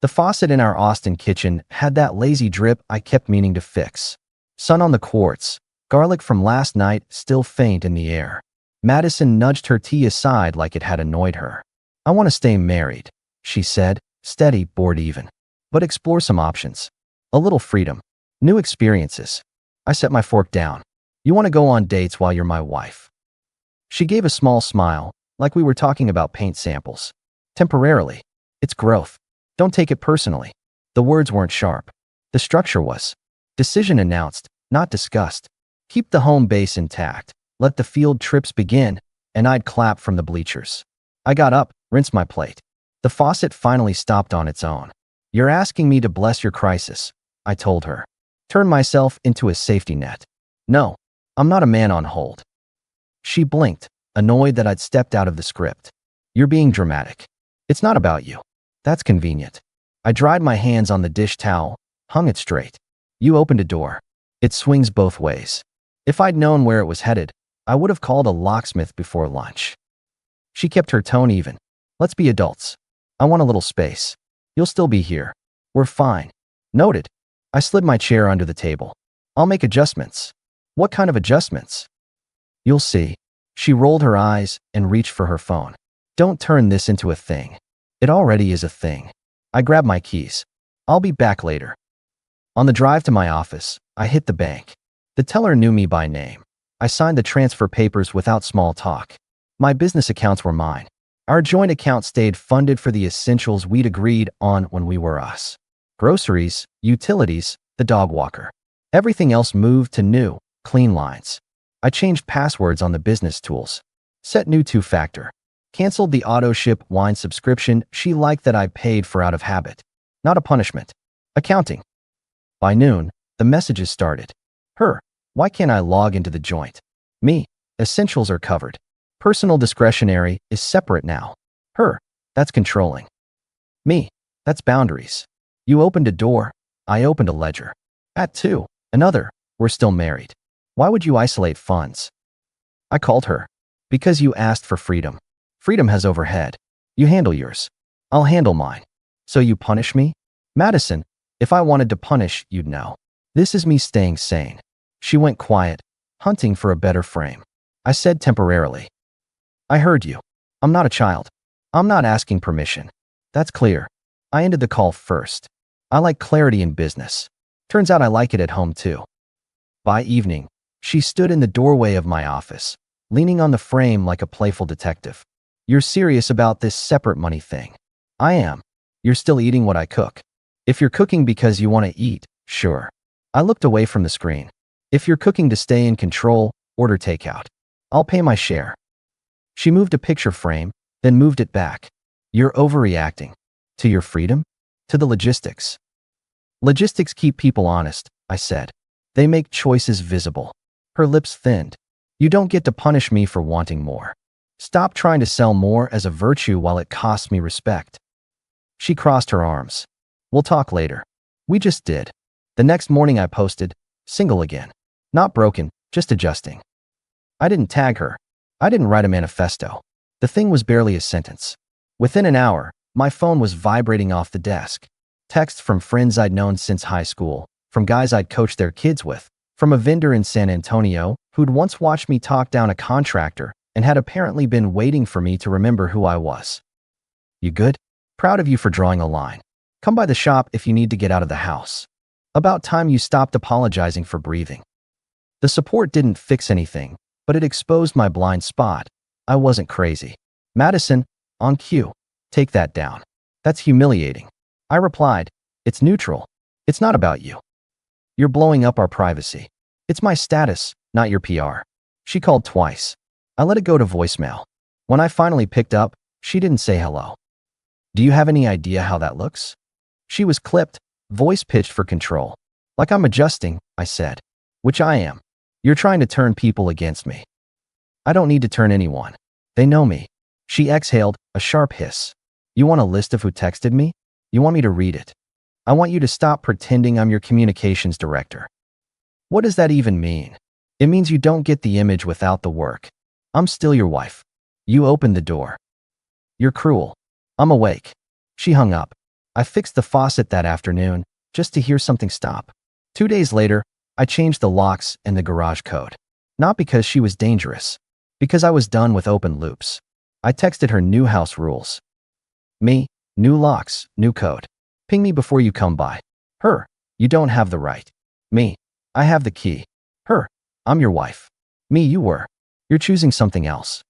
The faucet in our Austin kitchen had that lazy drip I kept meaning to fix. Sun on the quartz, garlic from last night still faint in the air. Madison nudged her tea aside like it had annoyed her. "I want to stay married," she said, steady, bored even. "But explore some options. A little freedom. New experiences." I set my fork down. "You want to go on dates while you're my wife?" She gave a small smile, like we were talking about paint samples. "Temporarily. It's growth. Don't take it personally." The words weren't sharp. The structure was. Decision announced, not discussed. Keep the home base intact. Let the field trips begin, and I'd clap from the bleachers. I got up, rinsed my plate. The faucet finally stopped on its own. "You're asking me to bless your crisis," I told her. Turn myself into a safety net. "No, I'm not a man on hold." She blinked, annoyed that I'd stepped out of the script. "You're being dramatic. It's not about you." "That's convenient." I dried my hands on the dish towel, hung it straight. "You opened a door. It swings both ways. If I'd known where it was headed, I would have called a locksmith before lunch." She kept her tone even. "Let's be adults. I want a little space. You'll still be here. We're fine." "Noted." I slid my chair under the table. "I'll make adjustments." "What kind of adjustments?" "You'll see." She rolled her eyes and reached for her phone. "Don't turn this into a thing. It already is a thing." I grabbed my keys. "I'll be back later." On the drive to my office, I hit the bank. The teller knew me by name. I signed the transfer papers without small talk. My business accounts were mine. Our joint account stayed funded for the essentials we'd agreed on when we were us. Groceries, utilities, the dog walker. Everything else moved to new, clean lines. I changed passwords on the business tools. Set new two-factor. Canceled the auto-ship wine subscription she liked that I paid for out of habit. Not a punishment. Accounting. By noon, the messages started. Her. "Why can't I log into the joint?" Me. "Essentials are covered. Personal discretionary is separate now." Her. "That's controlling." Me. "That's boundaries." "You opened a door. I opened a ledger." At 2. Another. "We're still married. Why would you isolate funds?" I called her. "Because you asked for freedom. Freedom has overhead. You handle yours. I'll handle mine." "So you punish me?" "Madison, if I wanted to punish, you'd know. This is me staying sane." She went quiet, hunting for a better frame. I said temporarily. "I heard you. I'm not a child. I'm not asking permission. That's clear." I ended the call first. I like clarity in business. Turns out I like it at home too. By evening, she stood in the doorway of my office, leaning on the frame like a playful detective. "You're serious about this separate money thing?" "I am." "You're still eating what I cook?" "If you're cooking because you want to eat, sure." I looked away from the screen. "If you're cooking to stay in control, order takeout. I'll pay my share." She moved a picture frame, then moved it back. "You're overreacting." "To your freedom?" "To the logistics." "Logistics keep people honest," I said. "They make choices visible." Her lips thinned. "You don't get to punish me for wanting more. Stop trying to sell more as a virtue while it costs me respect." She crossed her arms. "We'll talk later." We just did. The next morning I posted, "Single again. Not broken, just adjusting." I didn't tag her. I didn't write a manifesto. The thing was barely a sentence. Within an hour, my phone was vibrating off the desk. Texts from friends I'd known since high school, from guys I'd coached their kids with, from a vendor in San Antonio who'd once watched me talk down a contractor and had apparently been waiting for me to remember who I was. "You good? Proud of you for drawing a line. Come by the shop if you need to get out of the house. About time you stopped apologizing for breathing." The support didn't fix anything, but it exposed my blind spot. I wasn't crazy. "Madison, on cue. Take that down. That's humiliating." I replied, "It's neutral. It's not about you. You're blowing up our privacy. It's my status, not your PR." She called twice. I let it go to voicemail. When I finally picked up, she didn't say hello. "Do you have any idea how that looks?" She was clipped, voice pitched for control. "Like I'm adjusting," I said. "Which I am. You're trying to turn people against me." "I don't need to turn anyone. They know me." She exhaled, a sharp hiss. "You want a list of who texted me? You want me to read it? I want you to stop pretending I'm your communications director." "What does that even mean?" "It means you don't get the image without the work. I'm still your wife. You opened the door." "You're cruel." "I'm awake." She hung up. I fixed the faucet that afternoon just to hear something stop. 2 days later, I changed the locks and the garage code. Not because she was dangerous, because I was done with open loops. I texted her new house rules. Me, new locks, new code. Ping me before you come by. Her, you don't have the right. Me, I have the key. Her, I'm your wife. Me, you were. You're choosing something else.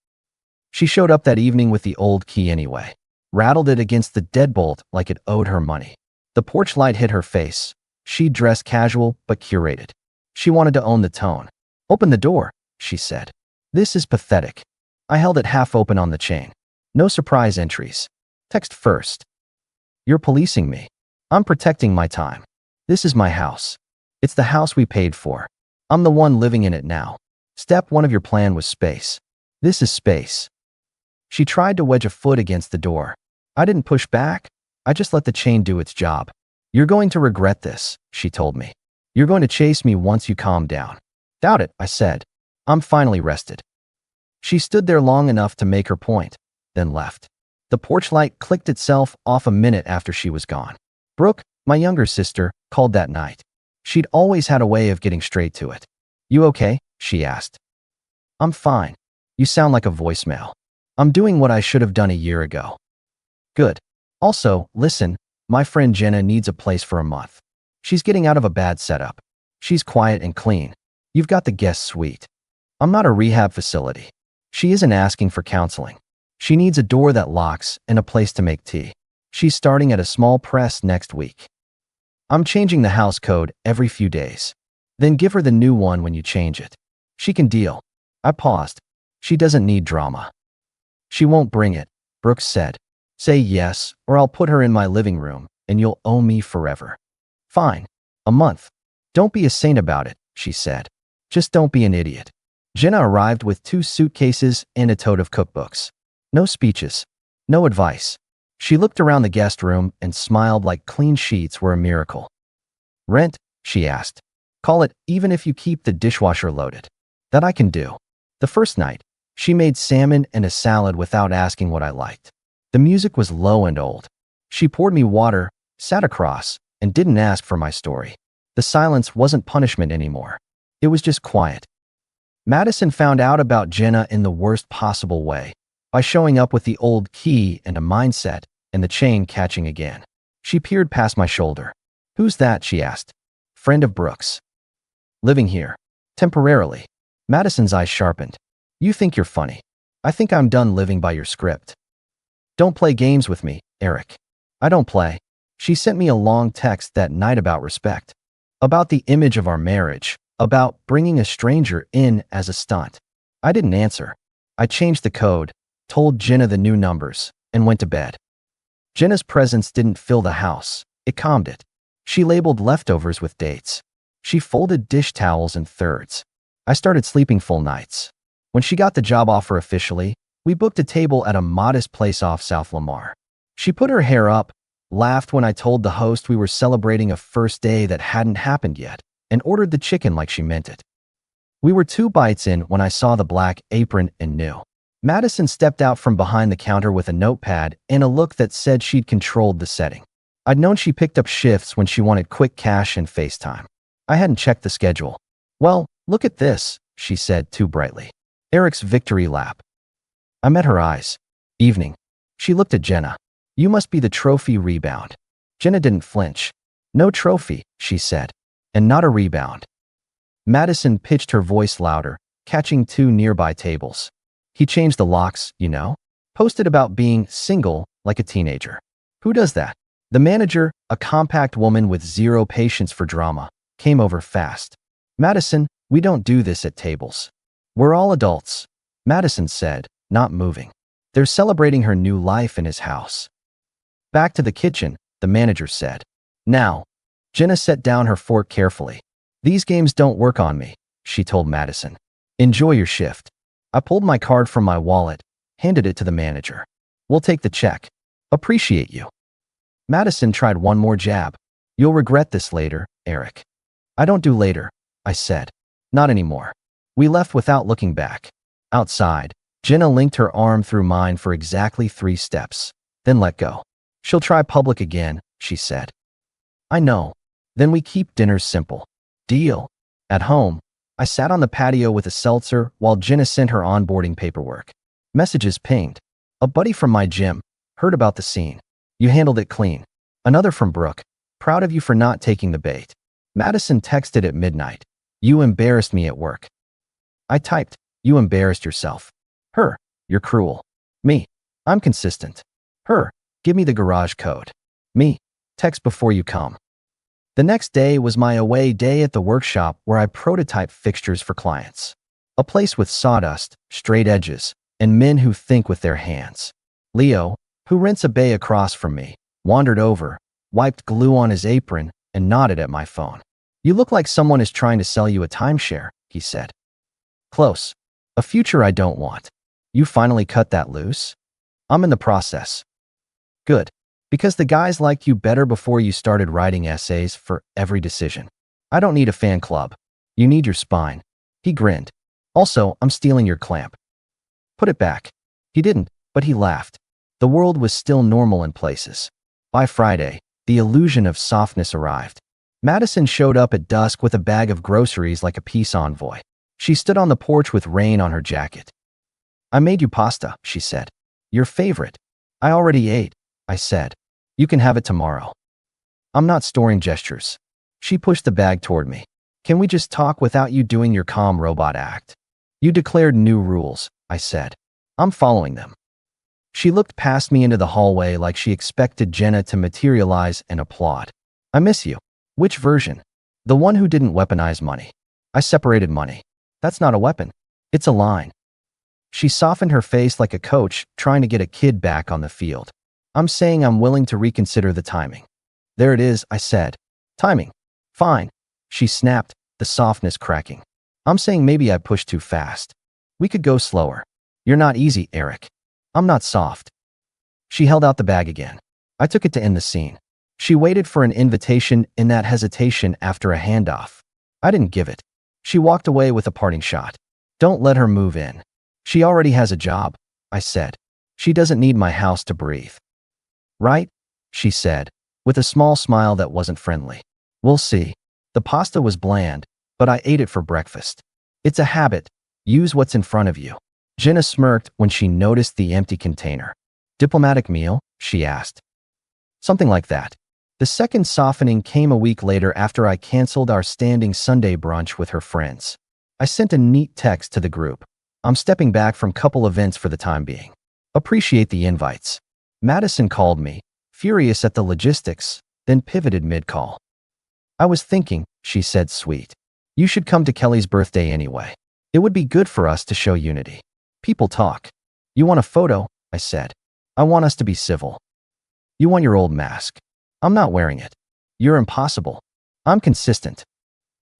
She showed up that evening with the old key anyway. Rattled it against the deadbolt like it owed her money. The porch light hit her face. She dressed casual but curated. She wanted to own the tone. Open the door, she said. This is pathetic. I held it half open on the chain. No surprise entries. Text first. You're policing me. I'm protecting my time. This is my house. It's the house we paid for. I'm the one living in it now. Step 1 of your plan was space. This is space. She tried to wedge a foot against the door. I didn't push back. I just let the chain do its job. You're going to regret this, she told me. You're going to chase me once you calm down. Doubt it, I said. I'm finally rested. She stood there long enough to make her point, then left. The porch light clicked itself off a minute after she was gone. Brooke, my younger sister, called that night. She'd always had a way of getting straight to it. You okay? She asked. I'm fine. You sound like a voicemail. I'm doing what I should have done a year ago. Good. Also, listen, my friend Jenna needs a place for a month. She's getting out of a bad setup. She's quiet and clean. You've got the guest suite. I'm not a rehab facility. She isn't asking for counseling. She needs a door that locks and a place to make tea. She's starting at a small press next week. I'm changing the house code every few days. Then give her the new one when you change it. She can deal. I paused. She doesn't need drama. She won't bring it, Brooks said. Say yes, or I'll put her in my living room, and you'll owe me forever. Fine. A month. Don't be a saint about it, she said. Just don't be an idiot. Jenna arrived with 2 suitcases and a tote of cookbooks. No speeches. No advice. She looked around the guest room and smiled like clean sheets were a miracle. Rent? She asked. Call it, even if you keep the dishwasher loaded. That I can do. The first night, she made salmon and a salad without asking what I liked. The music was low and old. She poured me water, sat across, and didn't ask for my story. The silence wasn't punishment anymore. It was just quiet. Madison found out about Jenna in the worst possible way, by showing up with the old key and a mindset, and the chain catching again. She peered past my shoulder. Who's that? She asked. Friend of Brooks. Living here. Temporarily. Madison's eyes sharpened. You think you're funny. I think I'm done living by your script. Don't play games with me, Eric. I don't play. She sent me a long text that night about respect. About the image of our marriage. About bringing a stranger in as a stunt. I didn't answer. I changed the code, told Jenna the new numbers, and went to bed. Jenna's presence didn't fill the house. It calmed it. She labeled leftovers with dates. She folded dish towels in thirds. I started sleeping full nights. When she got the job offer officially, we booked a table at a modest place off South Lamar. She put her hair up, laughed when I told the host we were celebrating a first day that hadn't happened yet, and ordered the chicken like she meant it. We were 2 bites in when I saw the black apron and knew. Madison stepped out from behind the counter with a notepad and a look that said she'd controlled the setting. I'd known she picked up shifts when she wanted quick cash and FaceTime. I hadn't checked the schedule. Well, look at this, she said too brightly. Eric's victory lap. I met her eyes. Evening. She looked at Jenna. You must be the trophy rebound. Jenna didn't flinch. No trophy, she said. And not a rebound. Madison pitched her voice louder, catching 2 nearby tables. He changed the locks, you know? Posted about being single like a teenager. Who does that? The manager, a compact woman with 0 patience for drama, came over fast. Madison, we don't do this at tables. We're all adults, Madison said, not moving. They're celebrating her new life in his house. Back to the kitchen, the manager said. Now. Jenna set down her fork carefully. These games don't work on me, she told Madison. Enjoy your shift. I pulled my card from my wallet, handed it to the manager. We'll take the check. Appreciate you. Madison tried one more jab. You'll regret this later, Eric. I don't do later, I said. Not anymore. We left without looking back. Outside, Jenna linked her arm through mine for exactly 3 steps, then let go. She'll try public again, she said. I know. Then we keep dinners simple. Deal. At home, I sat on the patio with a seltzer while Jenna sent her onboarding paperwork. Messages pinged. A buddy from my gym. Heard about the scene. You handled it clean. Another from Brooke. Proud of you for not taking the bait. Madison texted at midnight. You embarrassed me at work. I typed. You embarrassed yourself. Her. You're cruel. Me. I'm consistent. Her. Give me the garage code. Me. Text before you come. The next day was my away day at the workshop where I prototyped fixtures for clients. A place with sawdust, straight edges, and men who think with their hands. Leo, who rents a bay across from me, wandered over, wiped glue on his apron, and nodded at my phone. You look like someone is trying to sell you a timeshare, he said. Close. A future I don't want. You finally cut that loose? I'm in the process. Good. Because the guys liked you better before you started writing essays for every decision. I don't need a fan club. You need your spine. He grinned. Also, I'm stealing your clamp. Put it back. He didn't, but he laughed. The world was still normal in places. By Friday, the illusion of softness arrived. Madison showed up at dusk with a bag of groceries like a peace envoy. She stood on the porch with rain on her jacket. I made you pasta, she said. Your favorite. I already ate, I said. You can have it tomorrow. I'm not storing gestures. She pushed the bag toward me. Can we just talk without you doing your calm robot act? You declared new rules, I said. I'm following them. She looked past me into the hallway like she expected Jenna to materialize and applaud. I miss you. Which version? The one who didn't weaponize money. I separated money. That's not a weapon. It's a line. She softened her face like a coach trying to get a kid back on the field. I'm saying I'm willing to reconsider the timing. There it is, I said. Timing. Fine. She snapped, the softness cracking. I'm saying maybe I pushed too fast. We could go slower. You're not easy, Eric. I'm not soft. She held out the bag again. I took it to end the scene. She waited for an invitation in that hesitation after a handoff. I didn't give it. She walked away with a parting shot. Don't let her move in. She already has a job, I said. She doesn't need my house to breathe. Right? She said, with a small smile that wasn't friendly. We'll see. The pasta was bland, but I ate it for breakfast. It's a habit. Use what's in front of you. Jenna smirked when she noticed the empty container. Diplomatic meal? She asked. Something like that. The second softening came a week later after I canceled our standing Sunday brunch with her friends. I sent a neat text to the group. I'm stepping back from couple events for the time being. Appreciate the invites. Madison called me, furious at the logistics, then pivoted mid-call. I was thinking, she said sweet. You should come to Kelly's birthday anyway. It would be good for us to show unity. People talk. You want a photo? I said. I want us to be civil. You want your old mask. I'm not wearing it. You're impossible. I'm consistent.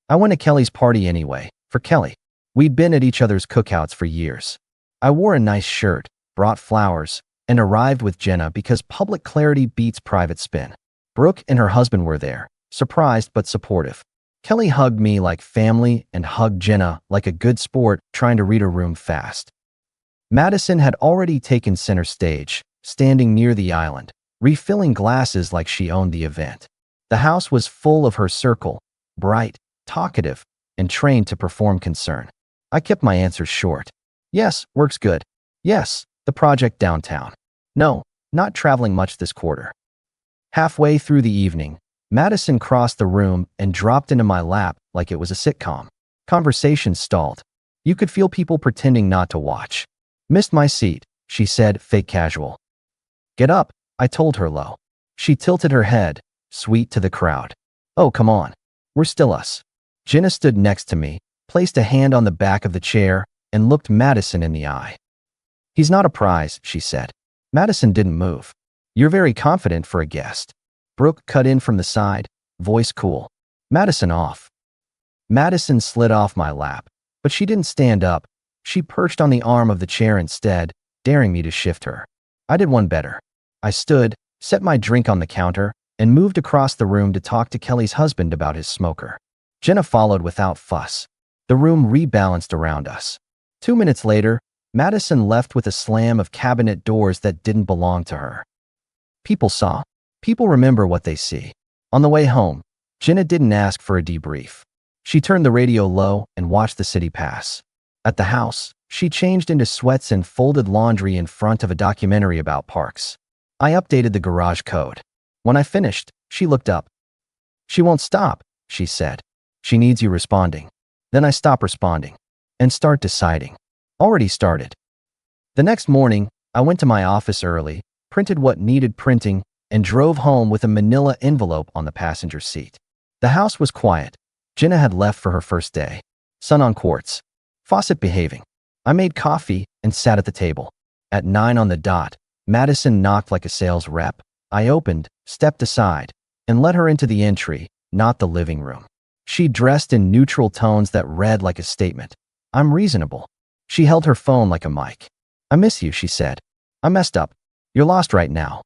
I went to Kelly's party anyway, for Kelly. We'd been at each other's cookouts for years. I wore a nice shirt, brought flowers, and arrived with Jenna because public clarity beats private spin. Brooke and her husband were there, surprised but supportive. Kelly hugged me like family and hugged Jenna like a good sport trying to read a room fast. Madison had already taken center stage, standing near the island, refilling glasses like she owned the event. The house was full of her circle, bright, talkative, and trained to perform concern. I kept my answers short. Yes, work's good. Yes, the project downtown. No, not traveling much this quarter. Halfway through the evening, Madison crossed the room and dropped into my lap like it was a sitcom. Conversation stalled. You could feel people pretending not to watch. Missed my seat, she said, fake casual. Get up, I told her low. She tilted her head, sweet to the crowd. Oh, come on. We're still us. Jenna stood next to me, placed a hand on the back of the chair, and looked Madison in the eye. He's not a prize, she said. Madison didn't move. You're very confident for a guest. Brooke cut in from the side, voice cool. Madison off. Madison slid off my lap, but she didn't stand up. She perched on the arm of the chair instead, daring me to shift her. I did one better. I stood, set my drink on the counter, and moved across the room to talk to Kelly's husband about his smoker. Jenna followed without fuss. The room rebalanced around us. 2 minutes later, Madison left with a slam of cabinet doors that didn't belong to her. People saw. People remember what they see. On the way home, Jenna didn't ask for a debrief. She turned the radio low and watched the city pass. At the house, she changed into sweats and folded laundry in front of a documentary about parks. I updated the garage code. When I finished, she looked up. "She won't stop," she said. "She needs you responding." Then I stop responding and start deciding. Already started. The next morning, I went to my office early, printed what needed printing, and drove home with a manila envelope on the passenger seat. The house was quiet. Jenna had left for her first day. Sun on quartz. Faucet behaving. I made coffee and sat at the table. At 9 on the dot, Madison knocked like a sales rep. I opened, stepped aside, and let her into the entry, not the living room. She dressed in neutral tones that read like a statement. "I'm reasonable." She held her phone like a mic. "I miss you," she said. "I messed up. You're lost right now."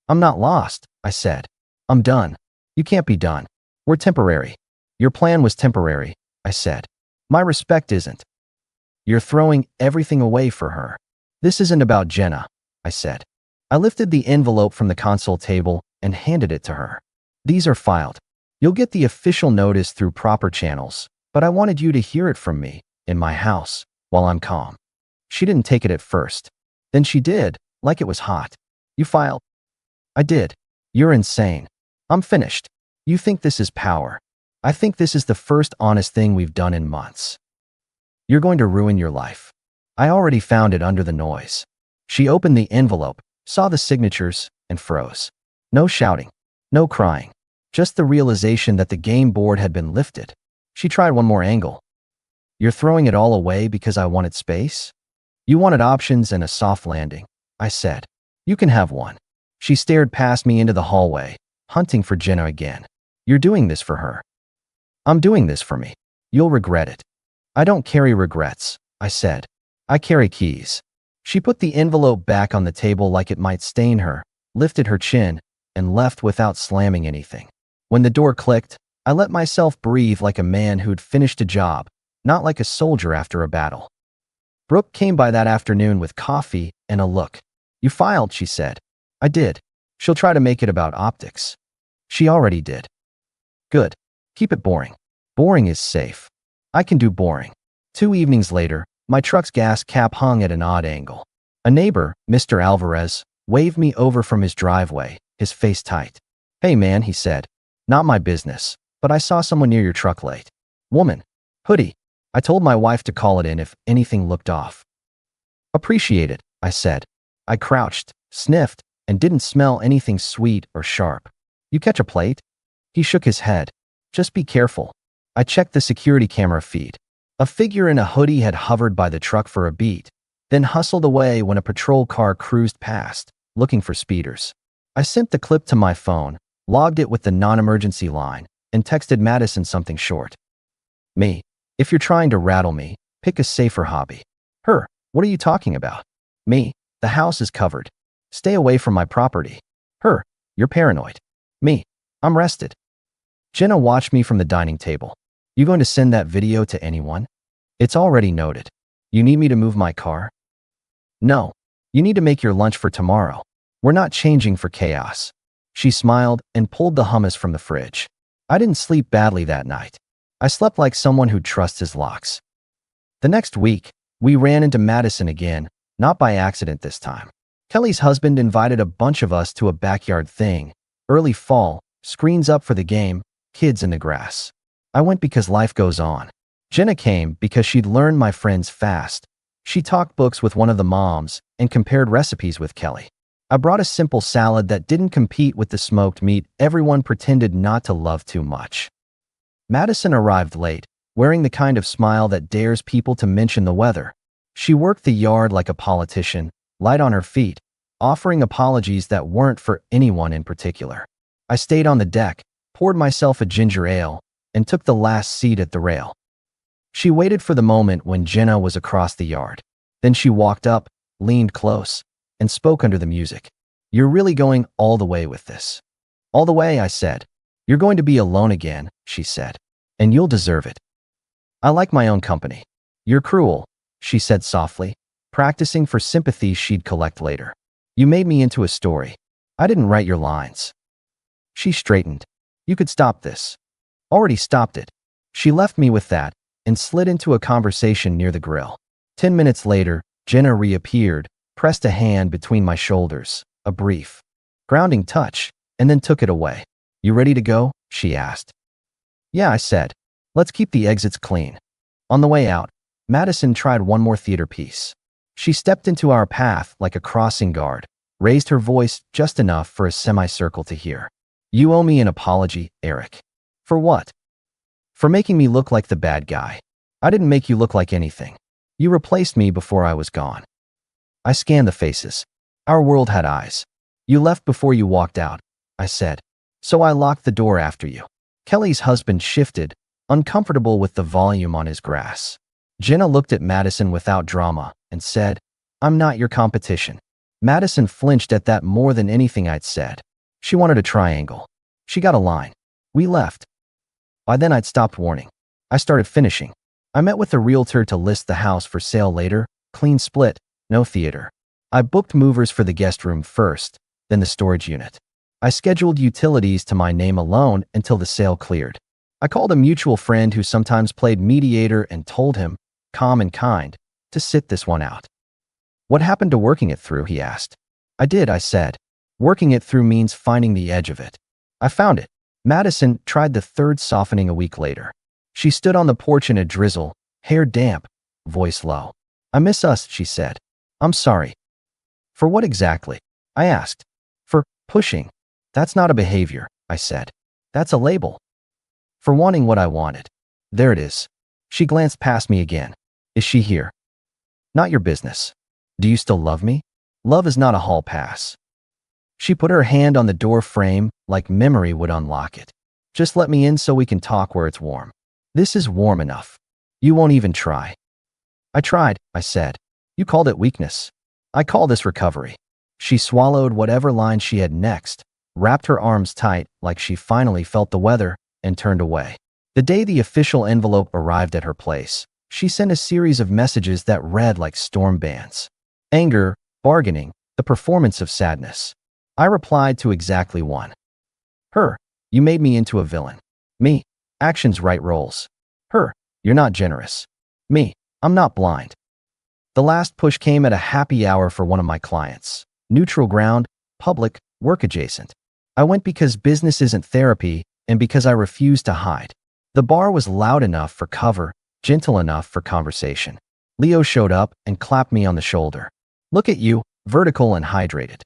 "I'm not lost," I said. "I'm done." "You can't be done. We're temporary." "Your plan was temporary," I said. "My respect isn't." "You're throwing everything away for her." "This isn't about Jenna," I said. I lifted the envelope from the console table and handed it to her. "These are filed. You'll get the official notice through proper channels, but I wanted you to hear it from me, in my house, while I'm calm." She didn't take it at first. Then she did, like it was hot. "You filed?" "I did." "You're insane." "I'm finished." "You think this is power." "I think this is the first honest thing we've done in months." "You're going to ruin your life." I already found it under the noise. She opened the envelope, saw the signatures, and froze. No shouting. No crying. Just the realization that the game board had been lifted. She tried one more angle. "You're throwing it all away because I wanted space?" "You wanted options and a soft landing," I said. "You can have one." She stared past me into the hallway, hunting for Jenna again. "You're doing this for her." "I'm doing this for me. You'll regret it." "I don't carry regrets," I said. "I carry keys." She put the envelope back on the table like it might stain her, lifted her chin, and left without slamming anything. When the door clicked, I let myself breathe like a man who'd finished a job, not like a soldier after a battle. Brooke came by that afternoon with coffee and a look. "You filed," she said. "I did." "She'll try to make it about optics." "She already did." "Good. Keep it boring." "Boring is safe." "I can do boring." 2 evenings later, my truck's gas cap hung at an odd angle. A neighbor, Mr. Alvarez, waved me over from his driveway, his face tight. "Hey man," he said. "Not my business, but I saw someone near your truck late." "Woman." "Hoodie." I told my wife to call it in if anything looked off. "Appreciate it," I said. I crouched, sniffed, and didn't smell anything sweet or sharp. "You catch a plate?" He shook his head. "Just be careful." I checked the security camera feed. A figure in a hoodie had hovered by the truck for a beat, then hustled away when a patrol car cruised past, looking for speeders. I sent the clip to my phone, logged it with the non-emergency line, and texted Madison something short. "Me. If you're trying to rattle me, pick a safer hobby." "Her. What are you talking about?" "Me. The house is covered. Stay away from my property." "Her. You're paranoid." "Me. I'm rested." Jenna watched me from the dining table. "You going to send that video to anyone?" "It's already noted." "You need me to move my car?" "No. You need to make your lunch for tomorrow. We're not changing for chaos." She smiled and pulled the hummus from the fridge. I didn't sleep badly that night. I slept like someone who trusts his locks. The next week, we ran into Madison again, not by accident this time. Kelly's husband invited a bunch of us to a backyard thing. Early fall, screens up for the game, kids in the grass. I went because life goes on. Jenna came because she'd learned my friends fast. She talked books with one of the moms and compared recipes with Kelly. I brought a simple salad that didn't compete with the smoked meat everyone pretended not to love too much. Madison arrived late, wearing the kind of smile that dares people to mention the weather. She worked the yard like a politician, light on her feet, offering apologies that weren't for anyone in particular. I stayed on the deck, poured myself a ginger ale, and took the last seat at the rail. She waited for the moment when Jenna was across the yard. Then she walked up, leaned close, and spoke under the music. "You're really going all the way with this?" "All the way," I said. "You're going to be alone again," she said. "And you'll deserve it." "I like my own company." "You're cruel," she said softly, practicing for sympathy she'd collect later. "You made me into a story. I didn't write your lines." She straightened. You could stop this. Already stopped it. She left me with that and slid into a conversation near the grill. 10 minutes later, Jenna reappeared, pressed a hand between my shoulders, a brief, grounding touch, and then took it away. You ready to go? She asked. Yeah, I said. Let's keep the exits clean. On the way out, Madison tried one more theater piece. She stepped into our path like a crossing guard, raised her voice just enough for a semicircle to hear. You owe me an apology, Eric. For what? For making me look like the bad guy. I didn't make you look like anything. You replaced me before I was gone. I scanned the faces. Our world had eyes. You left before you walked out, I said. So I locked the door after you. Kelly's husband shifted, uncomfortable with the volume on his grass. Jenna looked at Madison without drama and said, I'm not your competition. Madison flinched at that more than anything I'd said. She wanted a triangle. She got a line. We left. By then I'd stopped warning. I started finishing. I met with a realtor to list the house for sale later, clean split, no theater. I booked movers for the guest room first, then the storage unit. I scheduled utilities to my name alone until the sale cleared. I called a mutual friend who sometimes played mediator and told him, calm and kind, to sit this one out. What happened to working it through, he asked. I did, I said. Working it through means finding the edge of it. I found it. Madison tried the third softening a week later. She stood on the porch in a drizzle, hair damp, voice low. I miss us, she said. I'm sorry. For what exactly? I asked. For pushing. That's not a behavior, I said. That's a label. For wanting what I wanted. There it is. She glanced past me again. Is she here? Not your business. Do you still love me? Love is not a hall pass. She put her hand on the door frame like memory would unlock it. Just let me in so we can talk where it's warm. This is warm enough. You won't even try. I tried, I said. You called it weakness. I call this recovery. She swallowed whatever line she had next, wrapped her arms tight like she finally felt the weather, and turned away. The day the official envelope arrived at her place, she sent a series of messages that read like storm bands. Anger, bargaining, the performance of sadness. I replied to exactly one. Her, you made me into a villain. Me, actions right roles. Her, you're not generous. Me, I'm not blind. The last push came at a happy hour for one of my clients. Neutral ground, public, work adjacent. I went because business isn't therapy and because I refused to hide. The bar was loud enough for cover, gentle enough for conversation. Leo showed up and clapped me on the shoulder. Look at you, vertical and hydrated.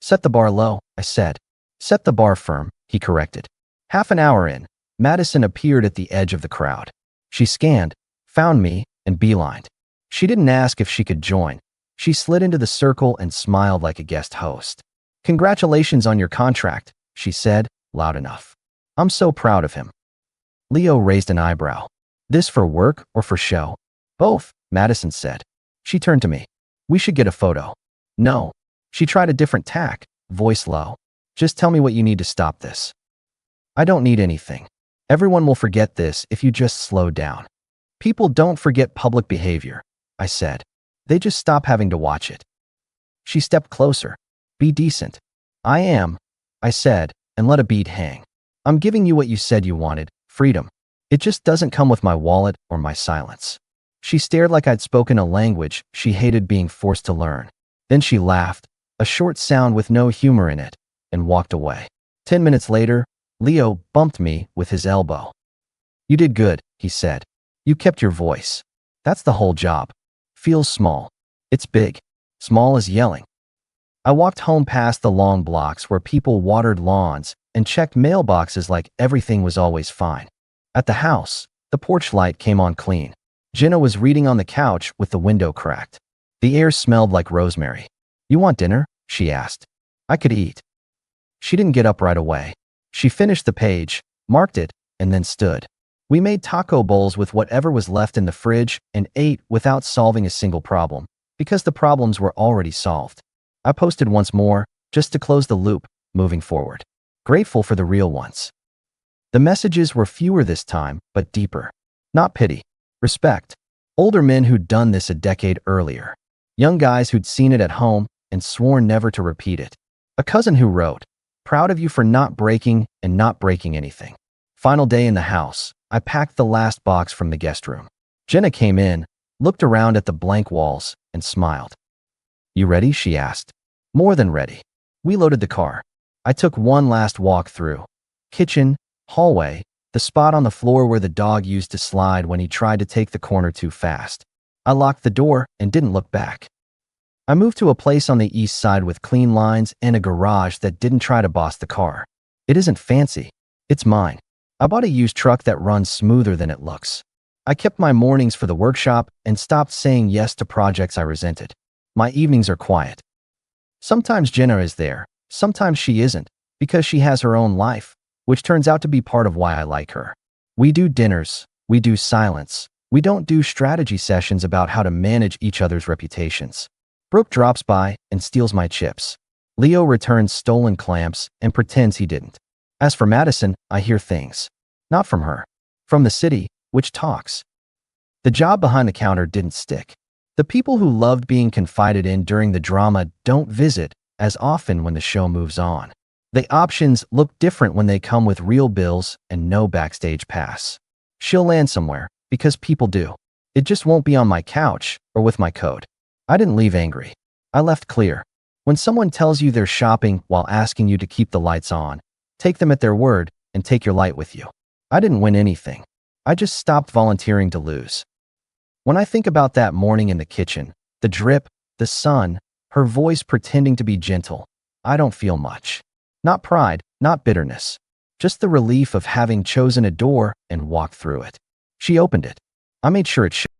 Set the bar low, I said. Set the bar firm, he corrected. Half an hour in, Madison appeared at the edge of the crowd. She scanned, found me, and beelined. She didn't ask if she could join. She slid into the circle and smiled like a guest host. Congratulations on your contract, she said, loud enough. I'm so proud of him. Leo raised an eyebrow. This for work or for show? Both, Madison said. She turned to me. We should get a photo. No. She tried a different tack, voice low. Just tell me what you need to stop this. I don't need anything. Everyone will forget this if you just slow down. People don't forget public behavior, I said. They just stop having to watch it. She stepped closer. Be decent. I am, I said, and let a bead hang. I'm giving you what you said you wanted, freedom. It just doesn't come with my wallet or my silence. She stared like I'd spoken a language she hated being forced to learn. Then she laughed, a short sound with no humor in it, and walked away. 10 minutes later, Leo bumped me with his elbow. You did good, he said. You kept your voice. That's the whole job. Feels small. It's big. Small as yelling. I walked home past the long blocks where people watered lawns and checked mailboxes like everything was always fine. At the house, the porch light came on clean. Jenna was reading on the couch with the window cracked. The air smelled like rosemary. You want dinner? She asked. I could eat. She didn't get up right away. She finished the page, marked it, and then stood. We made taco bowls with whatever was left in the fridge and ate without solving a single problem, because the problems were already solved. I posted once more, just to close the loop, moving forward. Grateful for the real ones. The messages were fewer this time, but deeper. Not pity. Respect. Older men who'd done this a decade earlier. Young guys who'd seen it at home and sworn never to repeat it. A cousin who wrote, Proud of you for not breaking and not breaking anything. Final day in the house. I packed the last box from the guest room. Jenna came in, looked around at the blank walls, and smiled. You ready? She asked. More than ready. We loaded the car. I took one last walk through. Kitchen, hallway, the spot on the floor where the dog used to slide when he tried to take the corner too fast. I locked the door and didn't look back. I moved to a place on the east side with clean lines and a garage that didn't try to boss the car. It isn't fancy. It's mine. I bought a used truck that runs smoother than it looks. I kept my mornings for the workshop and stopped saying yes to projects I resented. My evenings are quiet. Sometimes Jenna is there, sometimes she isn't, because she has her own life, which turns out to be part of why I like her. We do dinners, we do silence, we don't do strategy sessions about how to manage each other's reputations. Brooke drops by and steals my chips. Leo returns stolen clamps and pretends he didn't. As for Madison, I hear things. Not from her. From the city, which talks. The job behind the counter didn't stick. The people who loved being confided in during the drama don't visit as often when the show moves on. The options look different when they come with real bills and no backstage pass. She'll land somewhere, because people do. It just won't be on my couch or with my code. I didn't leave angry. I left clear. When someone tells you they're shopping while asking you to keep the lights on, take them at their word and take your light with you. I didn't win anything. I just stopped volunteering to lose. When I think about that morning in the kitchen, the drip, the sun, her voice pretending to be gentle, I don't feel much. Not pride, not bitterness. Just the relief of having chosen a door and walked through it. She opened it. I made sure it shut.